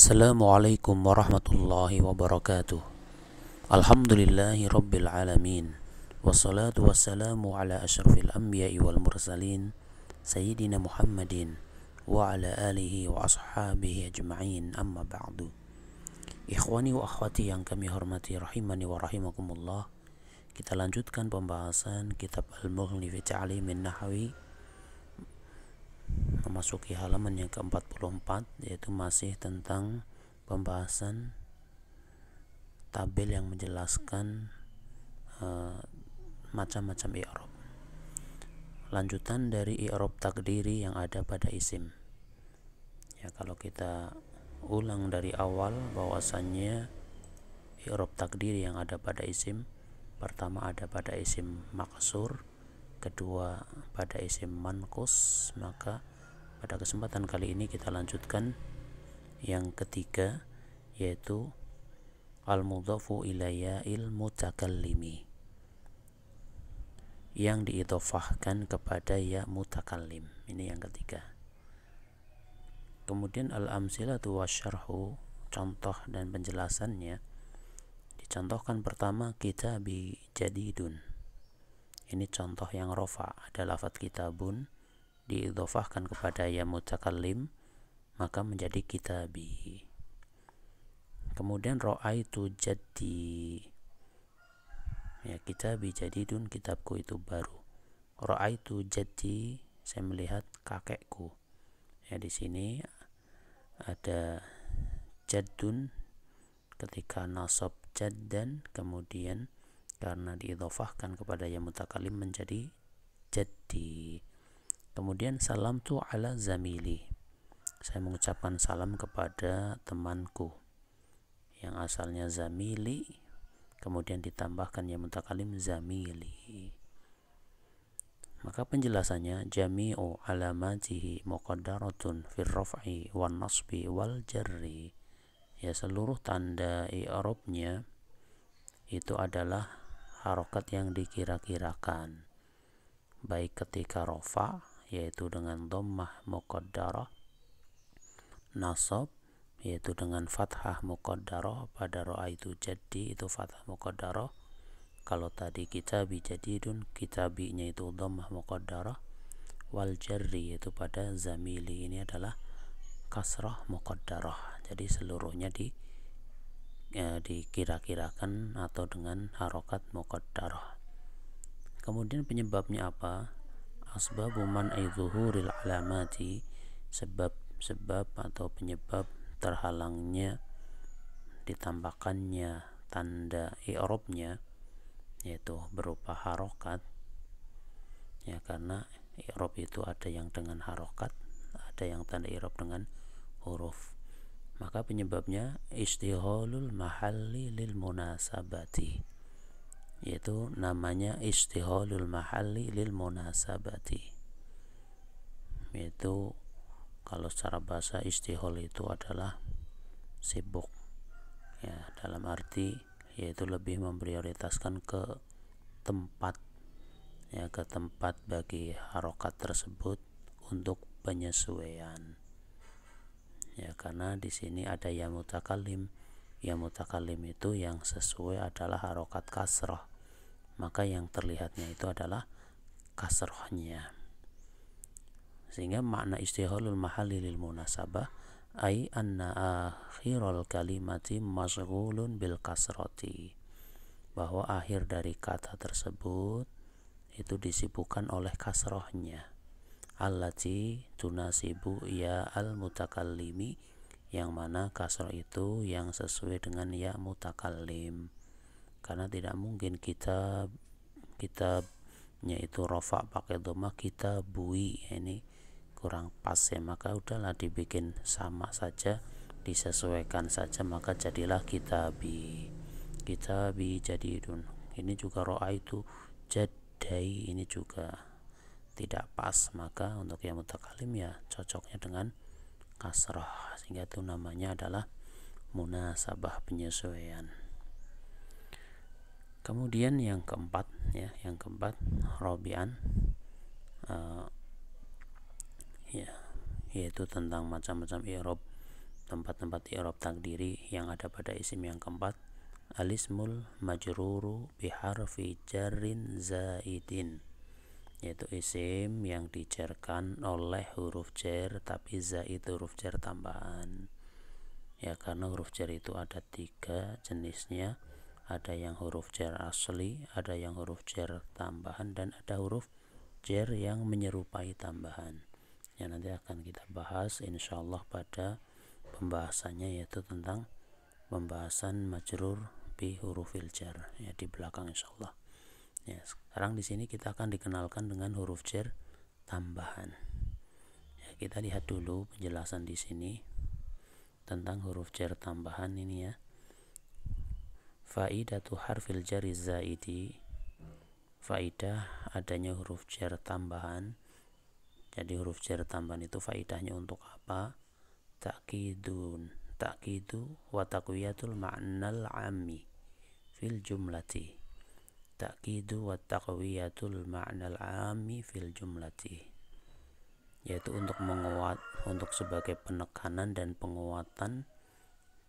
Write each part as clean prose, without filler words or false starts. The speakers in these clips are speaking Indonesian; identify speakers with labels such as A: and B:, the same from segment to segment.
A: Assalamualaikum warahmatullahi wabarakatuh. Alhamdulillahi rabbil alamin. Wassalatu wassalamu ala asyrafil anbiya'i wal mursalin Sayyidina Muhammadin wa ala alihi wa ashabihi ajma'in, amma ba'du. Ikhwani wa akhwati yang kami hormati rahimani wa rahimakumullah, kita lanjutkan pembahasan kitab Al-Mughni fi Ta'limin Nahwi, memasuki halaman yang ke-44, yaitu masih tentang pembahasan tabel yang menjelaskan macam-macam i'rab. Lanjutan dari i'rab takdiri yang ada pada isim. Ya, kalau kita ulang dari awal, bahwasannya i'rab takdiri yang ada pada isim, pertama ada pada isim maksur, kedua pada isim manqus. Maka pada kesempatan kali ini kita lanjutkan yang ketiga, yaitu al-mudhafu ila ya'il mutakallimi, yang diidhofahkan kepada ya mutakallim. Ini yang ketiga. Kemudian al-amsilatu wasyarhu, contoh dan penjelasannya. Dicontohkan pertama kitabi jadidun. Ini contoh yang rofa, ada lafadz kitabun diidhofahkan kepada ya mutakallim, maka menjadi kitabi. Kemudian ra'aitu jaddi, ya, kitabi jadidun, kitabku itu baru. Ra'aitu jaddi, saya melihat kakekku. Ya, di sini ada jaddun ketika nasab jaddan, kemudian karena diidhofahkan kepada ya mutakallim menjadi jaddi. Kemudian salam tu ala zamili, saya mengucapkan salam kepada temanku, yang asalnya zamili kemudian ditambahkan ya mutakallim zamili. Maka penjelasannya jami'u alamatihi muqaddaratun fir raf'i wan nasbi wal jarri. Ya, seluruh tanda i'rabnya itu adalah harokat yang dikira-kirakan, baik ketika rafa yaitu dengan dhammah muqaddarah, nasab yaitu dengan fathah muqaddarah, pada ra'aitu jaddi itu fathah muqaddarah. Kalau tadi kitabi jadidun, kitabinya itu dhammah muqaddarah. Wal jarri yaitu pada zamili, ini adalah kasrah muqaddarah. Jadi seluruhnya dikira-kirakan atau dengan harokat muqaddarah. Kemudian penyebabnya apa? Asbabu man'i zuhuril alamati, sebab atau penyebab terhalangnya ditambahkannya tanda i'rabnya, yaitu berupa harokat. Ya, karena i'rab itu ada yang dengan harokat, ada yang tanda i'rab dengan huruf. Maka penyebabnya istighalul mahalli lil munasabati, yaitu namanya istighalul mahalli lil munasabati, yaitu kalau secara bahasa istighol itu adalah sibuk, ya, dalam arti yaitu lebih memprioritaskan ke tempat, ya, ke tempat bagi harokat tersebut untuk penyesuaian. Ya, karena di sini ada ya mutakallim. Ya mutakallim itu yang sesuai adalah harokat kasrah, maka yang terlihatnya itu adalah kasrahnya. Sehingga makna istighalul mahalli lil munasabah ay anna akhiral kalimati masghulun bil kasrati, bahwa akhir dari kata tersebut itu disibukkan oleh kasrahnya, allati tunasibu ya al mutakallimi, yang mana kasrah itu yang sesuai dengan ya mutakallim. Karena tidak mungkin kitabnya itu rafa pakai dhammah, kitabui, ini kurang pas, ya. Maka udahlah dibikin sama saja, disesuaikan saja, maka jadilah kitabi jadidun. Ini juga ra'aitu jaddai, ini juga tidak pas. Maka untuk yang mutakallim ya cocoknya dengan kasrah, sehingga itu namanya adalah munasabah, penyesuaian. Kemudian yang keempat, ya, yang keempat rabi'an, ya, yaitu tentang macam-macam i'rab tempat-tempat i'rab takdiri yang ada pada isim yang keempat, alismul majruru biharfi jarrin zaidin, yaitu isim yang dijarkan oleh huruf jar tapi zaid huruf jar tambahan. Ya, karena huruf jar itu ada 3 jenisnya, ada yang huruf jar asli, ada yang huruf jar tambahan, dan ada huruf jar yang menyerupai tambahan. Ya, nanti akan kita bahas insyaallah pada pembahasannya, yaitu tentang pembahasan majrur bi hurufil jar, ya, di belakang insyaallah. Ya, sekarang di sini kita akan dikenalkan dengan huruf jar tambahan. Ya, kita lihat dulu penjelasan di sini tentang huruf jar tambahan ini ya. Faidatu harfil jari zaidi, faidah adanya huruf jar tambahan. Jadi huruf jar tambahan itu faidahnya untuk apa? Ta'kidu wa taqwiyatul ma'nal ammi fil jumlati. Ta'kidu wa taqwiyatul ma'nal ammi fil jumlati, yaitu untuk menguat, untuk sebagai penekanan dan penguatan.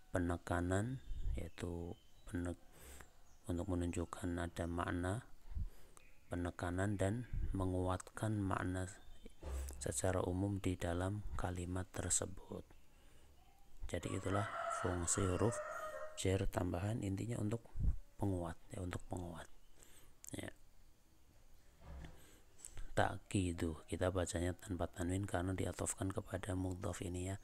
A: Penekanan yaitu untuk menunjukkan ada makna, penekanan dan menguatkan makna secara umum di dalam kalimat tersebut. Jadi itulah fungsi huruf jar tambahan, intinya untuk penguat, ya, untuk penguat. Ya. Ta'kidu, kita bacanya tanpa tanwin karena diatofkan kepada mudhaf ini ya.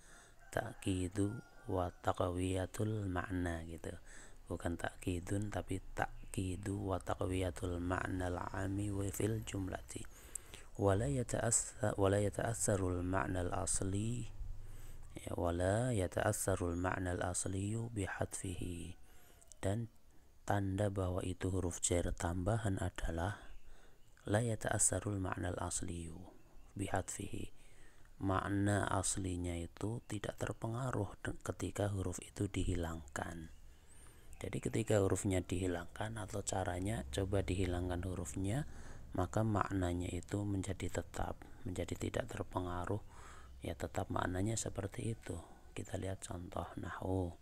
A: Ta'kidu wa taqwiyatul ma'na gitu. Bukan ta'kidun tapi ta'kidu wa taqwiyatul ma'na al-'ami wa fil jumlati. Wala yata'assarul ma'na al-asli, ya, wala yata'assarul ma'na al-asli bihadfihi, dan tanda bahwa itu huruf jar tambahan adalah la yata'assarul ma'na al-asli bihadfihi. Makna aslinya itu tidak terpengaruh ketika huruf itu dihilangkan. Jadi ketika hurufnya dihilangkan atau caranya coba dihilangkan hurufnya, maka maknanya itu menjadi tetap, menjadi tidak terpengaruh, ya, tetap maknanya seperti itu. Kita lihat contoh nahwu,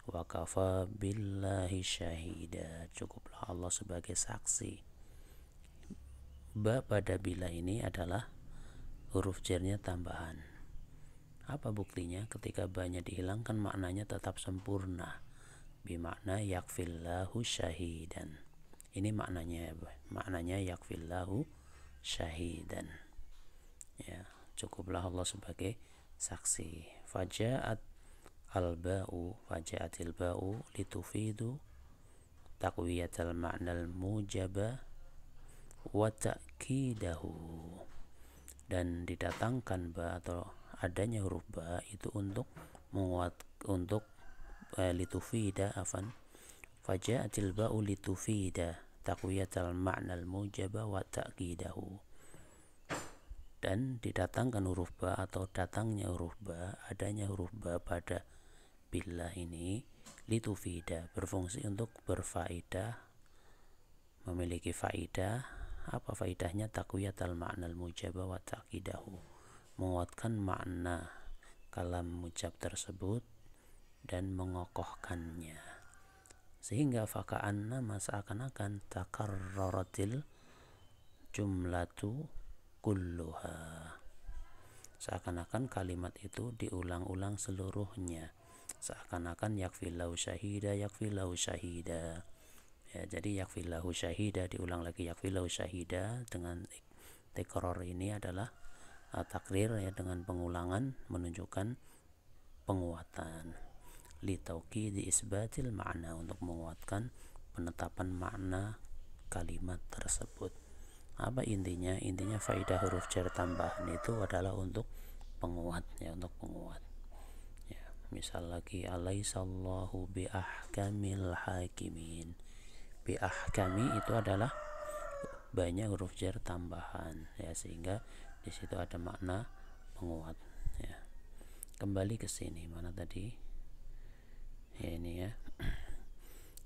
A: wa kafa billahi syahida, cukuplah Allah sebagai saksi. Ba pada bila ini adalah huruf jarnya tambahan. Apa buktinya? Ketika ba-nya dihilangkan maknanya tetap sempurna. Bimakna yakfillahu syahidan. Ini maknanya yakfillahu syahidan. Ya, cukuplah Allah sebagai saksi. Faja'atil ba'u litufidu taqwiyatal ma'nal mujaba wa ta'kidahu. Dan didatangkan ba atau adanya huruf ba itu untuk menguat, untuk litufida afan. Faja'atil ba'u litufida taqwiyatal ma'nal mujaba wa ta'kidahu. Dan didatangkan huruf ba atau datangnya huruf ba, adanya huruf ba pada bila ini litufida, berfungsi untuk berfaedah, memiliki faedah. Apa faedahnya? Taqwiyatal ma'nal mujaba wa ta'kidahu, menguatkan makna kalam mujab tersebut dan mengokohkannya, sehingga faka'anna seakan-akan takarraratil jumlatu kulluha, seakan-akan kalimat itu diulang-ulang seluruhnya, seakan-akan yakfillahu syahida, yakfillahu syahida. Ya, jadi yakfillahu syahida diulang lagi, yakfillahu syahida, dengan takror ini adalah takrir, ya, dengan pengulangan menunjukkan penguatan. Li tauqidi isbatil ma'na, untuk menguatkan penetapan makna kalimat tersebut. Apa intinya? Intinya faidah huruf jar tambahan itu adalah untuk penguat, ya, untuk penguat. Ya, misal lagi alaisallahu bi ahkamil hakimin. Bi ahkami itu adalah banyak huruf jar tambahan, ya, sehingga di situ ada makna penguat. Ya. Kembali ke sini, mana tadi? Ya, ini ya,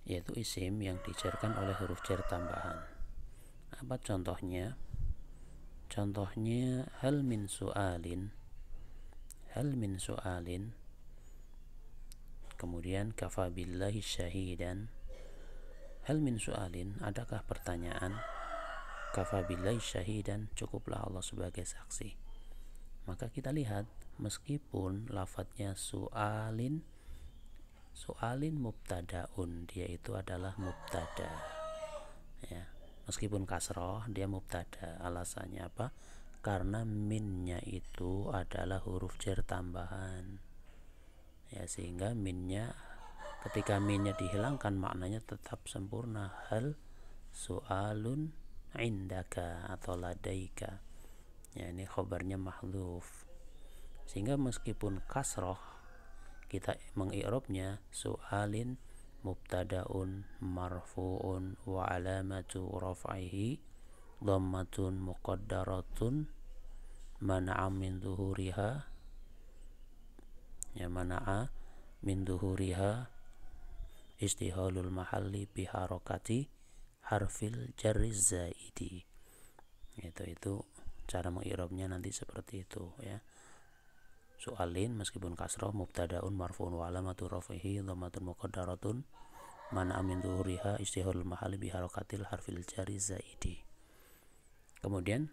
A: yaitu isim yang dijarkan oleh huruf jar tambahan. Apa contohnya? Contohnya hal min su'alin Kemudian kafa billahi syahidan, hal min su'alin, adakah pertanyaan? Kafa billahi syahidan, cukuplah Allah sebagai saksi. Maka kita lihat, meskipun lafadznya su'alin mubtadaun, dia itu adalah mubtada ya. Meskipun kasroh dia mubtada. Alasannya apa? Karena minnya itu adalah huruf jar tambahan ya, sehingga minnya, ketika minnya dihilangkan maknanya tetap sempurna. Hal su'alun indaka atau ladaika ya, ini khobarnya mahdhuf, sehingga meskipun kasroh kita mengi'rabnya su'alin mubtadaun marfu'un wa alamatu raf'ihi dhammatun muqaddaratun mana'a min zuhuriha ya, mana'a min zuhuriha istihalul mahalli biharokati harfil jarri zaidi. Itu cara mengi'rabnya nanti seperti itu ya. Su'alin meskipun kasroh mubtadaun marfu'un wa alamatu rafihi dhammatun muqaddaratun mana'a min zuhuriha istihalul mahalli biharokatil harfil jarri zaidi. Kemudian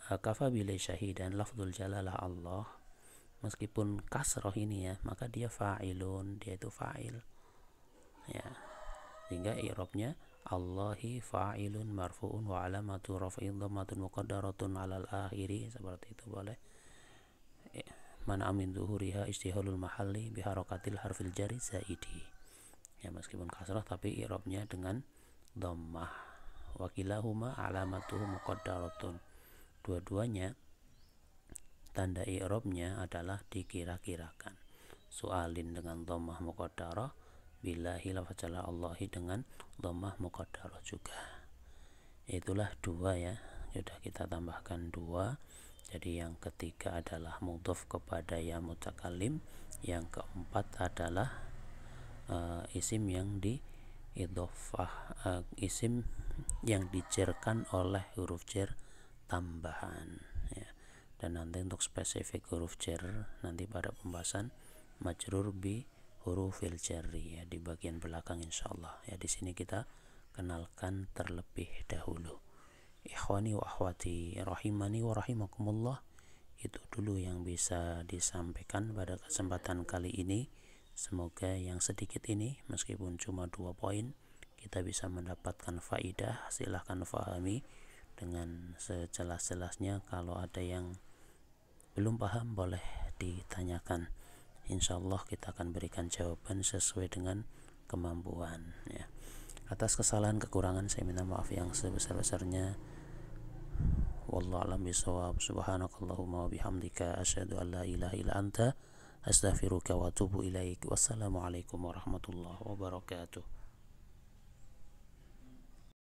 A: kafa billahi syahidan, lafdzul jalalah Allah, meskipun kasroh ini ya, maka dia fa'ilun, dia itu fa'il ya, sehingga i'rabnya Allahi fa'ilun marfu'un wa alamatu raf'i dhammatun muqaddaratun 'alal akhiri, seperti itu boleh. Mana amin zuhuriha istihalul mahalli biharakatil harfil jari zaidi ya, meskipun kasrah tapi i'rabnya dengan dhammah. Wa kilahuma alamatuhu muqaddaratun, dua-duanya tanda i'rabnya adalah dikira-kirakan. Su'alin dengan dhammah muqaddarah, billahi lafadzala Allahi dengan dhammah muqaddarah juga. Itulah dua ya, sudah kita tambahkan dua. Jadi yang ketiga adalah mudhaf kepada ya mutakallim, yang keempat adalah isim yang diidhofah, isim yang dijarkan oleh huruf jar tambahan ya. Dan nanti untuk spesifik huruf jar nanti pada pembahasan majrur bi hurufil jarri ya, di bagian belakang insyaallah ya. Di sini kita kenalkan terlebih dahulu. Ikhwani wa akhwati rahimani wa rahimakumullah, itu dulu yang bisa disampaikan pada kesempatan kali ini. Semoga yang sedikit ini, meskipun cuma 2 poin, kita bisa mendapatkan faidah. Silahkan fahami dengan sejelas-jelasnya. Kalau ada yang belum paham boleh ditanyakan, insyaallah kita akan berikan jawaban sesuai dengan kemampuan ya. Atas kesalahan kekurangan saya minta maaf yang sebesar-besarnya. Wallahu a'lam bishawab. Subhanakallahumma wa bihamdika asyhadu an la ilaha illa anta astaghfiruka wa atubu ilaik. Wassalamualaikum warahmatullahi wabarakatuh.